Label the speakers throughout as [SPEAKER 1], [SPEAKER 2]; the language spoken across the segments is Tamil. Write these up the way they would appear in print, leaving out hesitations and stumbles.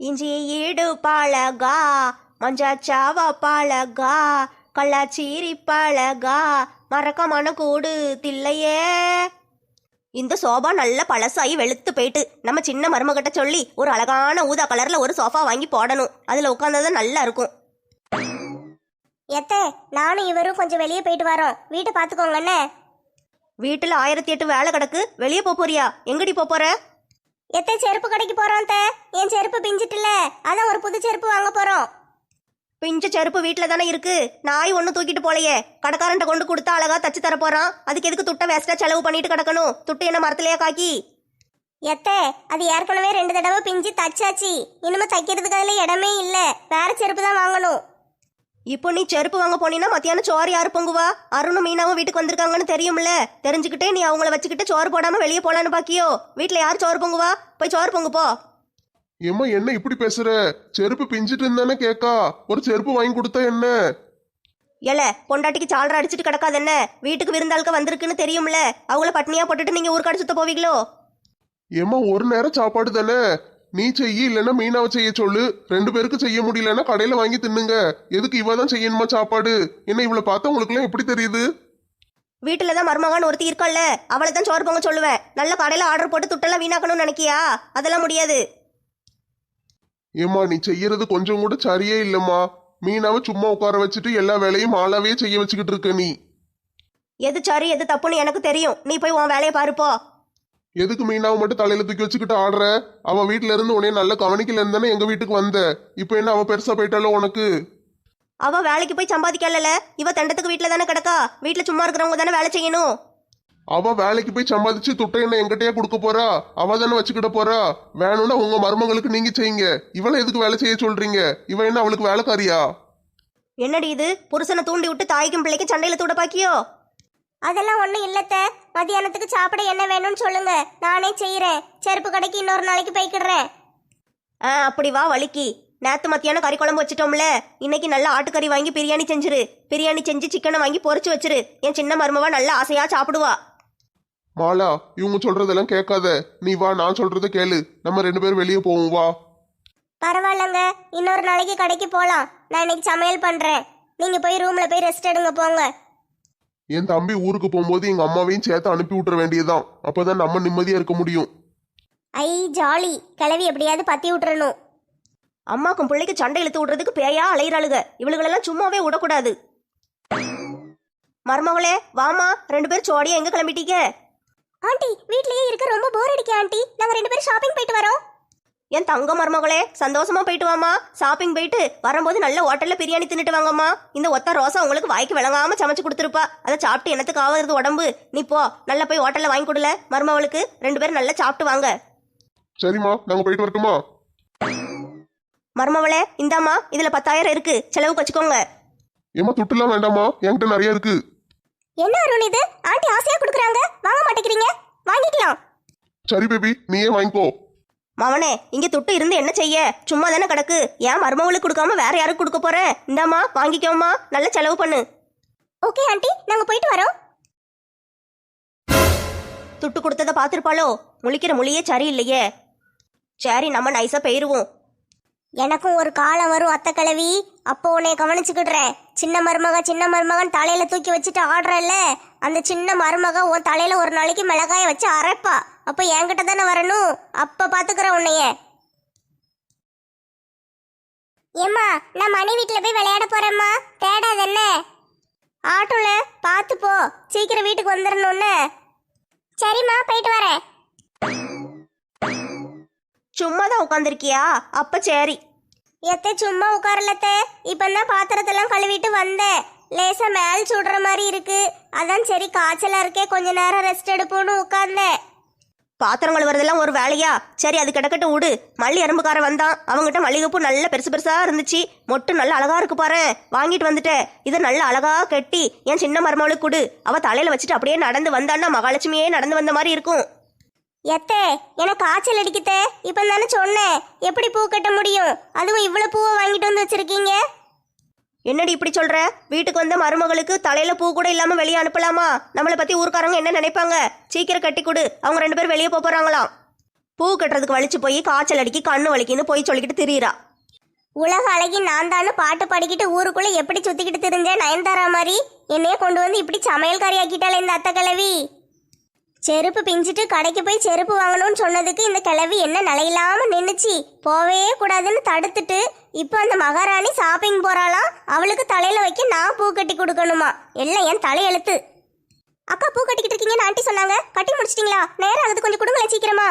[SPEAKER 1] இஞ்சி ஈடு பழகா, மஞ்சாச்சாவ பழகா, கள்ளச்சீரி பழகா, மறக்கமான கூடு தில்லையே. இந்த சோபா நல்ல பழசாயி வெளுத்து போயிட்டு நம்ம சின்ன மருமகிட்ட சொல்லி ஒரு அழகான ஊதா கலர்ல ஒரு சோஃபா வாங்கி போடணும். அதுல உட்கார்ந்தது நல்லா இருக்கும்.
[SPEAKER 2] எத்தே, நானும் இவரும் கொஞ்சம் வெளியே போயிட்டு வரோம். வீட்டை பாத்துக்கோங்கண்ணே.
[SPEAKER 1] வீட்டுல 1008 வேலை கிடக்கு. வெளியே போறியா? எங்கடி போற?
[SPEAKER 2] எத்தே, செருப்பு கடைக்கு போறோம் தே. என் செருப்பு பிஞ்சிட்டுல, அதான் ஒரு புது செருப்பு வாங்க போறோம்.
[SPEAKER 1] பிஞ்ச செருப்பு வீட்டுல தானே இருக்கு. நாய் ஒண்ணு தூக்கிட்டு போலையே. கடைக்காரன்ட்ட கொண்டு கொடுத்தா அழகா தச்சு தர போறான். அதுக்கு எதுக்கு துட்டை வேஸ்டா செலவு பண்ணிட்டு கிடக்கணும்? துட்டு என்ன மரத்திலேயே காக்கி?
[SPEAKER 2] எத்தே, அது ஏற்கனவே 2 தடவை பிஞ்சு தச்சாச்சு. இனிமே தைக்கிறதுக்கு அதுல இடமே இல்ல. வேற செருப்பு தான் வாங்கணும்.
[SPEAKER 1] இப்போ நீ செருப்பு வாங்க போனீன்னா மத்தியானம் சோறு யாரு பொங்குவா? அருணும் மீனாவும் வீட்டுக்கு வந்திருக்காங்கன்னு தெரியும்ல. தெரிஞ்சுக்கிட்டே நீ அவங்கள வச்சுக்கிட்டு சோறு போடாம வெளியே போலான்னு பாக்கியோ? வீட்டுல யார் சோறு பொங்குவா? போய் சோறு பொங்கு போ.
[SPEAKER 3] ஏம்மா என்ன இப்படி பேசுற? செருப்பு பிஞ்சிட்டு இருந்தானே கேக்கா. ஒரு செருப்பு வாங்கி கொடுத்தா என்ன?
[SPEAKER 1] ஏல, பொண்டாட்டிக்கு சால்ற அடிச்சுட்டு கிடக்காது என்ன? வீட்டுக்கு விருந்தாளுக்கு வந்திருக்குன்னு தெரியும்ல. அவங்கள பட்னியா போட்டுட்டு நீங்க ஊருக்காடு சுத்த போவீங்களோ?
[SPEAKER 3] ஏம்மா ஒரு நேரம் சாப்பாடு தானே. நீ செய்ய இல்லைன்னா மீனாவை செய்ய சொல்லு. 2 பேருக்கு செய்ய முடியலன்னா கடையில வாங்கி தின்னுங்க. எதுக்கு இவ தான் செய்யணுமா சாப்பாடு? என்ன இவளை பார்த்தா உங்களுக்கு எல்லாம் எப்படி தெரியுது?
[SPEAKER 1] வீட்டுலதான் மருமகான்னு ஒருத்தி இருக்கல்ல, அவளை தான் சோறு பொங்க சொல்லுவேன். நல்ல கடையில ஆர்டர் போட்டு துட்டெல்லாம் வீணாக்கணும்னு நினைக்கியா? அதெல்லாம் முடியாது.
[SPEAKER 3] ஏம்மா நீ செய்யறது கொஞ்சம் கூட சரியே இல்லம்மா. மீனாவை சும்மா உட்கார வச்சுட்டு எல்லா வேலையும் ஆளாவே செய்ய வச்சுக்கிட்டு இருக்க நீ.
[SPEAKER 1] எது சரி எது தப்புன்னு எனக்கு தெரியும். நீ போய் உன் வேலையை பாருப்போ.
[SPEAKER 3] எதுக்கு மீனாவை மட்டும் தலையில தூக்கி வச்சுக்கிட்டு ஆடுற? அவ வீட்டுல இருந்து உன்னைய நல்ல கவனிக்கல இருந்தானே எங்க வீட்டுக்கு வந்த. இப்ப என்ன அவ பெருசா போயிட்டாலும் உனக்கு?
[SPEAKER 1] அவ வேலைக்கு போய் சம்பாதிக்கல. இவ தண்டத்துக்கு வீட்டுல தானே கிடக்கா. வீட்டுல சும்மா இருக்கிறவங்க தானே வேலை செய்யணும்.
[SPEAKER 3] அவ வேலைக்கு போய் சம்பாதிச்சு துட்டை என்ன எங்கிட்டயே கொடுக்க போறா? அவ தானே வச்சுக்கிட்ட போறா. வேணும்னா உங்க மருமகளுக்கு நீங்க செய்யுங்க. இவளை எதுக்கு வேலை செய்ய சொல்றீங்க? இவ என்ன அவளுக்கு வேலைக்காரியா?
[SPEAKER 1] என்னடி இது? புருஷனை தூண்டி விட்டு தாய்க்கும் பிள்ளைக்கு சண்டையில தூட பாக்கியோ?
[SPEAKER 2] அதெல்லாம் ஒண்ணும் இல்லத்த. மத்தியானத்துக்கு சாப்பிட என்ன வேணும்னு சொல்லுங்க, நானே செய்யறேன். செருப்பு கடைக்கு இன்னொரு நாளைக்கு போய்க்கிடுறேன்.
[SPEAKER 1] அப்படி வா வலிக்கு. நேத்து மத்தியானம் கறி குழம்பு வச்சிட்டோம்ல. இன்னைக்கு நல்ல ஆட்டுக்கறி வாங்கி பிரியாணி செஞ்சிரு. பிரியாணி செஞ்சு சிக்கனை வாங்கி பொரிச்சு வச்சிரு. என் சின்ன மருமவா நல்ல ஆசையா சாப்பிடுவா.
[SPEAKER 3] மாலா, இவங்க சொல்றதெல்லாம் கேட்காத. நீ வா, நான் சொல்றத கேளு. நம்ம 2 பேரும் வெளியே போவோம் வா.
[SPEAKER 2] பரவாயில்லங்க, இன்னொரு நாளைக்கு கடைக்கு போலாம். நான் இன்னைக்கு சமையல் பண்றேன். நீங்க போய் ரூம்ல போய் ரெஸ்ட் எடுங்க போங்க.
[SPEAKER 3] என் தம்பி ஊருக்கு போகும்போது எங்க அம்மாவையும் சேர்த்து அனுப்பி விட்டுற வேண்டியதுதான். அப்பதான் நம்ம நிம்மதியா இருக்க முடியும்.
[SPEAKER 2] ஐ ஜாலி, கிளவி எப்படியாவது பத்தி விட்டுறணும்.
[SPEAKER 1] அம்மாக்கும் பிள்ளைக்கு சண்டை இழுத்து விடுறதுக்கு பேயா அலையிறாளுக. இவளுகளெல்லாம் சும்மாவே விடக்கூடாது. மருமகளே வாமா, 2 பேரும் சோடியா எங்க கிளம்பிட்டீங்க?
[SPEAKER 2] ஆண்டி, வீட்லயே இருக்க ரொம்ப போர் அடிக்க ஆண்டி. நாங்க 2 பேரும் ஷாப்பிங் போயிட்டு வரோம்.
[SPEAKER 1] என் தங்க மருமகளே, சந்தோஷமா போயிட்டு வாமா. ஷாப்பிங் போயிட்டு வரும்போது நல்ல ஹோட்டல்ல பிரியாணி தின்னுட்டு வாங்கம்மா. இந்த ஒத்த ரோசா உங்களுக்கு வாய்க்கு விளங்காம சமைச்சு கொடுத்துருப்பா. அதை சாப்பிட்டு என்னத்துக்கு ஆகுறது உடம்பு? நீ போ, நல்லா போய் ஹோட்டல்ல வாங்கி கொடுல மருமவளுக்கு. 2 பேரும் நல்லா சாப்பிட்டு வாங்க.
[SPEAKER 3] சரிம்மா, நாங்க போயிட்டு வரட்டுமா?
[SPEAKER 1] மருமவளே இந்தாம்மா, இதுல 10,000 இருக்கு, செலவுக்கு வச்சுக்கோங்க.
[SPEAKER 3] ஏமா துட்டுலாம் வேண்டாமா? என்கிட்ட நிறைய இருக்கு.
[SPEAKER 2] என்ன அருண் இது? ஆண்டி ஆசையா கொடுக்குறாங்க, வாங்க மாட்டேங்கிறீங்க. வாங்கிக்கலாம்.
[SPEAKER 3] சரி பேபி, நீயே வாங்கிக்கோ.
[SPEAKER 1] மவனே, இங்க துட்டு இருந்து என்ன செய்ய? சும்மா தானே கிடக்கு. ஏன் மருமவளுக்கு கொடுக்காம வேற யாருக்கு கொடுக்க போறேன்? இந்தாம்மா வாங்கிக்கோமா, நல்ல செலவு பண்ணு.
[SPEAKER 2] ஓகே ஆண்டி, நாங்க போயிட்டு வரோம்.
[SPEAKER 1] துட்டு கொடுத்ததை பார்த்துருப்பாளோ? முழிக்கிற மொழியே சரியில்லையே. சரி, நம்ம நைஸா போயிருவோம்.
[SPEAKER 2] எனக்கும் ஒரு காலம் வரும் அத்தை கிழவி. அப்போ உன்னை கவனிச்சுக்கிடுறேன். சின்ன மருமகன் தலையில தூக்கி வச்சுட்டு ஆடுறல்ல, அந்த சின்ன மருமக உன் தலையில ஒரு நாளைக்கு மிளகாய வச்சு அரைப்பா. அப்ப என்கிட்ட தானே வரணும். அப்ப பாத்துக்கிற உன்னைய. ஏம்மா, நான் மணி வீட்டுல போய் விளையாட போறேம்மா. தேடாத என்ன. ஆட்டோல பாத்து போ, சீக்கிரம் வீட்டுக்கு வந்துடணும்னு. சரிம்மா, போயிட்டு வரேன்.
[SPEAKER 1] சும்மா தான் உட்காந்துருக்கியா? அப்ப சரி.
[SPEAKER 2] எத்த சும்மா உட்காரலத்த. இப்பதான் பாத்திரத்தெல்லாம் கழுவிட்டு வந்தேன். லேசா மேல் சுடுற மாதிரி இருக்கு. அதான் சரி, காய்ச்சலா இருக்கே, கொஞ்ச நேரம் ரெஸ்ட் எடுப்போன்னு உட்கார்ந்தேன்.
[SPEAKER 1] பாத்திரம் கழுவுறதெல்லாம் ஒரு வேலையா? சரி, அது கிடக்கட்டும் விடு. மல்லி எறும்புக்காரன் வந்தான். அவங்ககிட்ட மல்லிகைப்பூ நல்ல பெருசு பெருசா இருந்துச்சு. மொட்டு நல்ல அழகா இருக்கு பாரு, வாங்கிட்டு வந்துட்டேன். இதை நல்ல அழகா கட்டி என் சின்ன மருமகளுக்கு கொடு. அவ தலையில வச்சுட்டு அப்படியே நடந்து வந்தான்னா மகாலட்சுமியே நடந்து வந்த மாதிரி இருக்கும்.
[SPEAKER 2] எத்தே, எனக்கு காய்ச்சல் அடிக்குதே. இப்ப தானே சொன்னேன். எப்படி பூ கட்ட முடியும்? அதுவும் இவ்வளவு பூவை வாங்கிட்டு வந்து வச்சிருக்கீங்க.
[SPEAKER 1] என்னடி இப்படி சொல்ற? வீட்டுக்கு வந்த மருமகளுக்கு தலையில பூ கூட இல்லாம வெளியே அனுப்பலாமா? நம்மளை பத்தி ஊர்க்காரங்க என்ன நினைப்பாங்க? சீக்கிரம் கட்டி கொடு, அவங்க 2 பேரும் வெளியே போறாங்களாம். பூ கட்டுறதுக்கு வலிச்சு போய் காய்ச்சல் அடிக்கி கண்ணு வலிக்குன்னு போய் சொல்லிக்கிட்டு திரியிறா.
[SPEAKER 2] உலக அழகி நான் தானு பாட்டு பாடிக்கிட்டு ஊருக்குள்ள எப்படி சுத்திக்கிட்டு தெரிஞ்சேன் நயன்தாரா மாதிரி என்னைய கொண்டு வந்து இப்படி சமையல்காரி ஆக்கிட்டாளே இந்த அத்தை கிழவி. செருப்பு பிஞ்சிட்டு கடைக்கு போய் செருப்பு வாங்கணும்னு சொன்னதுக்கு இந்த கிழவி என்ன நிலையில்லாம நின்னுச்சு. போவே கூடாதுன்னு தடுத்துட்டு இப்போ அந்த மகாராணி ஷாப்பிங் போறாளாம். அவளுக்கு தலையில வைக்க நான் பூ கட்டி கொடுக்கணுமா? எல்லாம் என் தலையெழுத்து. அக்கா பூ கட்டிக்கிட்டு இருக்கீங்கன்னு ஆண்டி சொன்னாங்க, கட்டி முடிச்சிட்டீங்களா? நேரம் ஆகுது, கொஞ்சம் கொடுங்களேன் சீக்கிரமா.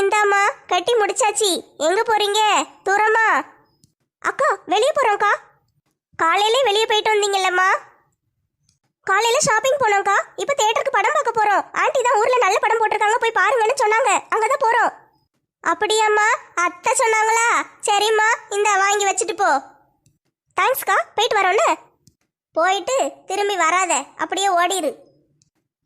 [SPEAKER 2] இந்தாம்மா கட்டி முடிச்சாச்சு. எங்க போறீங்க? தூரமா? அக்கா வெளியே போறோம்க்கா. காலையிலே வெளியே போயிட்டு வந்தீங்கல்லம்மா. காலையில ஷாப்பிங் போனோம்க்கா. இப்போ தியேட்டருக்கு படம் பார்க்க போறோம். ஆண்டி தான் ஊர்ல நல்ல படம் போட்டிருக்காங்க, போய் பாருங்கன்னு சொன்னாங்க. அங்கதான் போறோம். அப்படியாம்மா? அத்தை சொன்னாங்களா? சரிம்மா, இந்த வாங்கி வச்சுட்டு போ. தேங்க்ஸ்க்கா, போயிட்டு வரோன்னு. போயிட்டு திரும்பி வராத, அப்படியே ஓடிரு.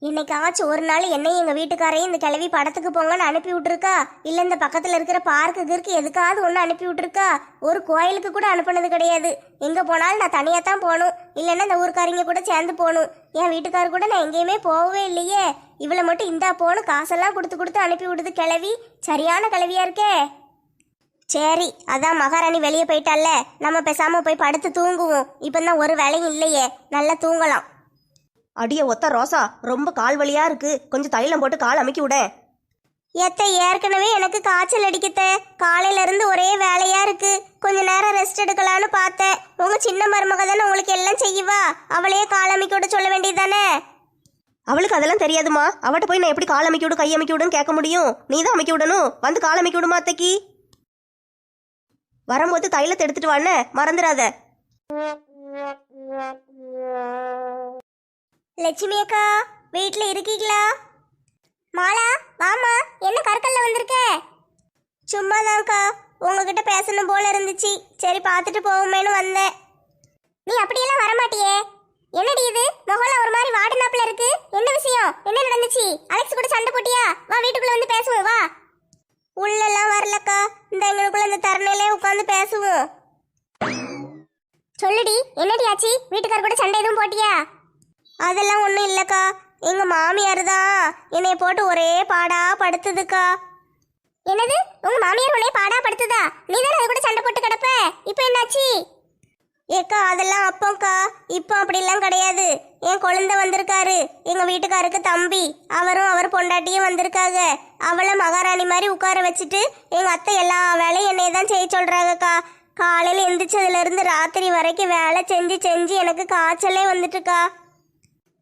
[SPEAKER 2] என்னைக்காச்சும் ஒரு நாள் என்னையும் எங்கள் வீட்டுக்காரையும் இந்த கிளவி படத்துக்கு போங்கன்னு அனுப்பி விட்டுருக்கா? இல்லை இந்த பக்கத்தில் இருக்கிற பார்க்குக்கு எதுக்காவது ஒன்று அனுப்பி விட்டுருக்கா? ஒரு கோயிலுக்கு கூட அனுப்புனது கிடையாது. எங்கே போனாலும் நான் தனியாக தான் போகணும், இல்லைன்னா இந்த ஊருக்காரிங்க கூட சேர்ந்து போகணும். என் வீட்டுக்காரர் கூட நான் எங்கேயுமே போகவே இல்லையே. இவளை மட்டும் இந்தா போகணும் காசெல்லாம் கொடுத்து அனுப்பி விடுது கிளவி. சரியான கிளவியா இருக்கே. சரி, அதான் மகாராணி வெளியே போயிட்டால, நம்ம பேசாமல் போய் படுத்து தூங்குவோம். இப்போ தான் ஒரு வேலையும் இல்லையே, நல்லா தூங்கலாம்.
[SPEAKER 1] அடிய ஒத்த ரோசா, ரொம்ப கால் வலியா இருக்கு, கொஞ்சம் தைலம் போட்டு கால் அமுக்கி விட.
[SPEAKER 2] எத்த ஏற்கனவே எனக்கு காய்ச்சல் அடிக்கத்த, காலையில இருந்து ஒரே வேலையா இருக்கு. கொஞ்ச நேரம் ரெஸ்ட் எடுக்கலான்னு பார்த்தேன். உங்க சின்ன மருமக தானே உங்களுக்கு எல்லாம் செய்வா, அவளையே கால் அமுக்கி விட சொல்ல வேண்டியதானே?
[SPEAKER 1] அவளுக்கு அதெல்லாம் தெரியாதுமா. அவட்ட போய் நான் எப்படி கால் அமுக்கி விடு கை அமுக்கி விடுன்னு கேட்க முடியும்? நீ தான் அமுக்கி விடணும். வந்து கால் அமுக்கி விடுமா அத்தைக்கு. வரும்போது தைலத்தை எடுத்துட்டு வான்னு மறந்துடாத.
[SPEAKER 2] லட்சுமி அக்கா வீட்டில் இருக்கீங்களா? மாலா வாமா, என்ன கற்கல்ல வந்திருக்க? சும்மாதான்க்கா, உங்ககிட்ட பேசணும் போல இருந்துச்சு, சரி பார்த்துட்டு போவோமேனு வந்தேன். நீ அப்படியெல்லாம் வரமாட்டியே. என்னடி இது, முகலாம் ஒரு மாதிரி வாடினாப்புல இருக்கு. என்ன விஷயம்? என்ன நடந்துச்சு? அலெக்ஸ் கூட சண்டை போட்டியா? வா வீட்டுக்குள்ள வந்து பேசுவோம் வா. உள்ளெல்லாம் வரலக்கா, இந்த எங்களுக்குள்ள இந்த தருணையிலே உட்காந்து பேசுவோம். சொல்லுடி, என்னடி ஆச்சு? வீட்டுக்கார கூட சண்டை எதுவும் போட்டியா? அதெல்லாம் ஒன்றும் இல்லைக்கா, எங்கள் மாமியார் தான் என்னை போட்டு ஒரே பாடா படுத்துதுக்கா. என்னது, உங்கள் மாமியார் உன்னைய பாடா படுத்துதா? நீ தானே அது கூட சண்டை போட்டு கிடப்ப, இப்போ என்னாச்சு? ஏக்கா அதெல்லாம் அப்போக்கா, இப்போ அப்படிலாம் கிடையாது. என் குழந்தை வந்திருக்காரு, எங்கள் வீட்டுக்காருக்கு தம்பி, அவரும் அவர் பொண்டாட்டியும் வந்திருக்காங்க. அவளை மகாராணி மாதிரி உட்கார வச்சுட்டு எங்கள் அத்தை எல்லா வேலையும் என்னைய தான் செய்ய சொல்கிறாங்கக்கா. காலையில் எந்திரிச்சதுலேருந்து ராத்திரி வரைக்கும் வேலை செஞ்சு எனக்கு காய்ச்சலே வந்துட்டுக்கா.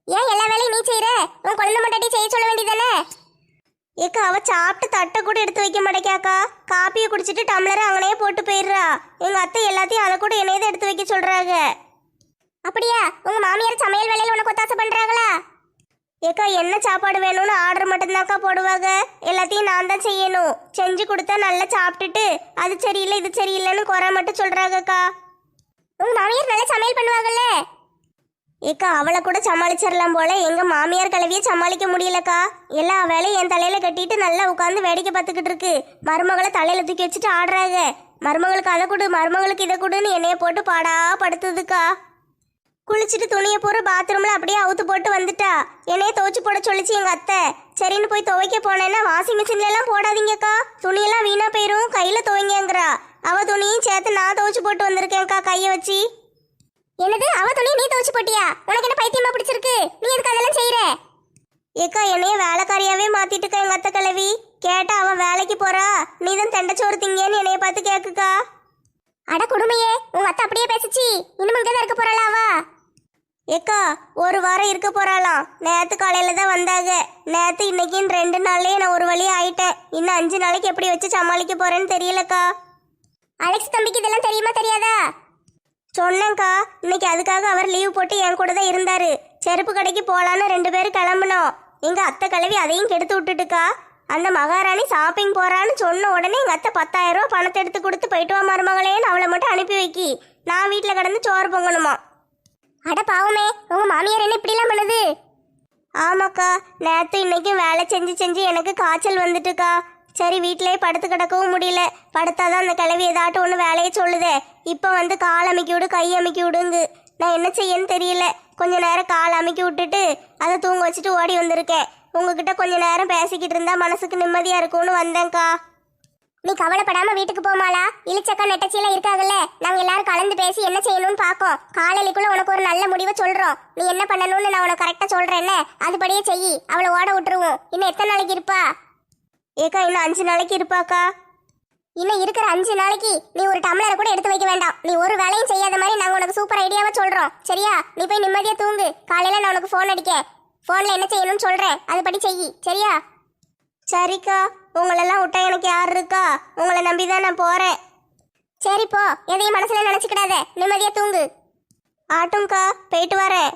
[SPEAKER 2] ஏன் எல்லா வேலையும் நீ செய்யற? உன் குழந்தை மட்டாட்டி செய்ய சொல்ல வேண்டியதானே? ஏக்கா அவ சாப்பிட்டு தட்டை கூட எடுத்து வைக்க மாட்டேக்காக்கா. காப்பியை குடிச்சிட்டு டம்ளரை அங்கனையே போட்டு போயிடுறா. எங்க அத்தை எல்லாத்தையும் அதை கூட என்னையே தான் எடுத்து வைக்க சொல்றாங்க. அப்படியா? உங்க மாமியார் சமையல் வேலையில உனக்கு ஒத்தாசை பண்றாங்களா? ஏக்கா என்ன சாப்பாடு வேணும்னு ஆர்டர் மட்டும்தான்க்கா போடுவாங்க, எல்லாத்தையும் நான் தான் செய்யணும். செஞ்சு கொடுத்தா நல்லா சாப்பிட்டுட்டு அது சரியில்லை இது சரியில்லைன்னு குறை மட்டும் சொல்றாங்கக்கா. உங்க மாமியார் நல்லா சமையல் பண்ணுவாங்கல்ல? ஏக்கா அவளை கூட சமாளிச்சிடலாம் போல, எங்க மாமியார் கலவியை சமாளிக்க முடியலக்கா. எல்லா வேலையும் என் தலையில கட்டிட்டு நல்லா உட்காந்து வேடிக்கை பார்த்துக்கிட்டு இருக்கு. மருமகளை தலையில தூக்கி வச்சுட்டு ஆடுறாங்க. மருமகளுக்கு அதை கொடு மருமகளுக்கு இதை கொடுன்னு என்னைய போட்டு பாடா படுத்துதுக்கா. குளிச்சுட்டு துணியை பூரா பாத்ரூம்ல அப்படியே அவுத்து போட்டு வந்துட்டா. என்னைய துவைச்சு போட சொல்லிச்சு எங்க அத்தை. சரின்னு போய் துவைக்க போனேன்னா வாஷிங் மிஷின்ல எல்லாம் போடாதீங்கக்கா, துணியெல்லாம் வீணா போயிரும், கையில துவைங்கங்கிறா. அவ துணியும் சேர்த்து நான் துவைச்சு போட்டு வந்திருக்கேன்க்கா கையை வச்சு. என்னது, அவ துணி நீ துவைச்சு போட்டியா? உனக்கு என்ன பைத்தியமா பிடிச்சிருக்கு? நீ எதுக்கு அதெல்லாம் செய்யற? ஏக்கா என்னைய வேலைக்காரியாவே மாத்திட்டுக்கா எங்க அத்தை கிழவி. கேட்டா அவ வேலைக்கு போறா, நீ தான் தெண்டச்சோறு திங்கன்னு என்னைய பார்த்து கேக்குக்கா. அட கொடுமையே, உங்க அத்தை அப்படியே பேசிச்சு. இன்னும் இங்கதான் இருக்க போறாளா அவ? ஏக்கா ஒரு வாரம் இருக்க போறாளாம். நேத்து காலையில தான் வந்தாங்க. நேத்து இன்னைக்குன்னு 2 நாள்லயே நான் ஒரு வழி ஆயிட்டேன். இன்னும் 5 நாளைக்கு எப்படி வச்சு சமாளிக்க போறேன்னு தெரியலக்கா. அலெக்ஸ் தம்பிக்கு இதெல்லாம் தெரியுமா தெரியாதா? சொன்னேங்க்கா, இன்னைக்கு அதுக்காக அவர் லீவ் போட்டு என் கூட தான் இருந்தாரு. செருப்பு கடைக்கு போலான்னு 2 பேரும் கிளம்புனோம். எங்க அத்தை கிளவி அதையும் கெடுத்து விட்டுட்டுக்கா. அந்த மகாராணி ஷாப்பிங் போறான்னு சொன்ன உடனே எங்க அத்தை 10,000 ரூபா பணத்தை எடுத்து கொடுத்து போயிட்டு வா மருமகளேன்னு அவளை மட்டும் அனுப்பி வைக்கி. நான் வீட்டில் கிடந்து சோறு பொங்கணுமா. அட பாவமே, உங்க மாமியார் என்ன இப்படிலாம் பண்ணுது? ஆமாக்கா, நேற்று இன்னைக்கும் வேலை செஞ்சு எனக்கு காய்ச்சல் வந்துட்டுக்கா. சரி வீட்டிலே படுத்து கிடக்கவும் முடியல. படுத்தாதான் அந்த கிளவி ஏதாட்டும் ஒன்று வேலையை சொல்லுதே. இப்போ வந்து கால் அமுக்கி விடு கை அமுக்கி விடுங்கு. நான் என்ன செய்யன்னு தெரியல. கொஞ்ச நேரம் கால் அமுக்கி விட்டுட்டு அதை தூங்க வச்சுட்டு ஓடி வந்திருக்கேன். உங்ககிட்ட கொஞ்ச நேரம் பேசிக்கிட்டு இருந்தா மனசுக்கு நிம்மதியா இருக்கும்னு வந்தேன்க்கா. நீ கவலைப்படாம வீட்டுக்கு போமாளா? இளிச்சக்கா நெட்டச்சியில இருக்காங்கல்ல, நாங்க எல்லாரும் கலந்து பேசி என்ன செய்யணும்னு பாக்கோம். காலையிலுக்குள்ள உனக்கு ஒரு நல்ல முடிவை சொல்றோம். நீ என்ன பண்ணணும்னு நான் உனக்கு கரெக்டா சொல்றேன்ல, அதுபடியே செய். அவளை ஓட விட்டுருவோம். இன்னும் எத்தனை நாளைக்கு இருப்பா? ஏக்கா இன்னும் 5 நாளைக்கு இருப்பாக்கா. இன்னும் இருக்கிற 5 நாளைக்கு நீ ஒரு டம்ளரை கூட எடுத்து வைக்க வேண்டாம். நீ ஒரு வேலையும் செய்யாத மாதிரி நாங்க உனக்கு சூப்பர் ஐடியாவா சொல்றோம். சரியா? நீ போய் நிம்மதியா தூங்கு. காலையில நான் உனக்கு ஃபோன் அடிக்கேன். ஃபோன்ல என்ன செய்யணும்னு சொல்றேன், அதுபடி செய். சரியா? சரிக்கா. உங்களெல்லாம் விட்டா எனக்கு யார் இருக்கா? உங்களை நம்பிதான் நான் போறேன். சரி போ, எதையும் மனசுல நினைச்சுக்கிடாத, நிம்மதியா தூங்கு. ஆட்டும்க்கா, போயிட்டு வரேன்.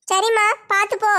[SPEAKER 2] சரிம்மா, பார்த்து போ.